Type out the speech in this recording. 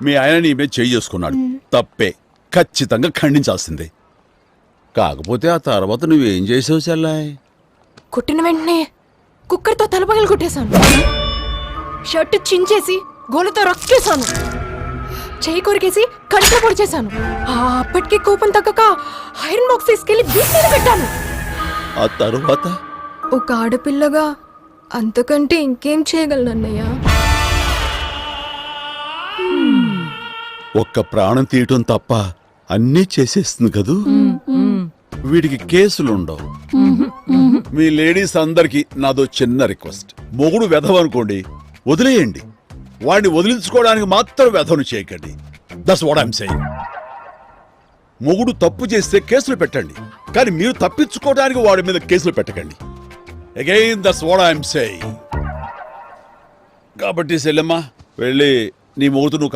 మీ ఆయన నీ మీద చేయి చేసుకున్నాడు, తప్పే, ఖచ్చితంగా ఖండించాల్సిందే. కాకపోతే ఆ తర్వాత నువ్వేం చేసావు చెల్లాయ్? కొట్టిన వెంటనే కుక్కర్తో తలపగలు కొట్టేశాను. షర్ట్ చించేసి గోలతో రక్కేశాను. చేయి కొరికేసి కంట్లో పొడి చేశాను. అప్పటికి కోపం తగ్గక ఐరన్ బాక్స్ తీసుకెళ్లి బీచ్ మీద పెట్టాను. ఆ తర్వాత ఒక ఆడపిల్లగా అంతకంటే ఇంకేం చేయగలను అన్నయ్య? ఒక్క ప్రాణం తీయటం తప్ప అన్నీ చేసేస్తుంది కదూ. వీడికి కేసులుండవు. మీ లేడీస్ అందరికి నాదో చిన్న రిక్వెస్ట్, మొగుడు వెధవ అనుకోండి, వదిలేయండి. వాడిని వదిలించుకోవడానికి మాత్రం వెధవను చేయకండి. That's what I'm saying. మొగుడు తప్పు చేస్తే కేసులు పెట్టండి, కానీ మీరు తప్పించుకోవడానికి వాడి మీద కేసులు పెట్టకండి. Again that's what I'm saying. కాబట్టి సెల్లమ్మ వెళ్ళి నీ మొగుడుతో నువ్వు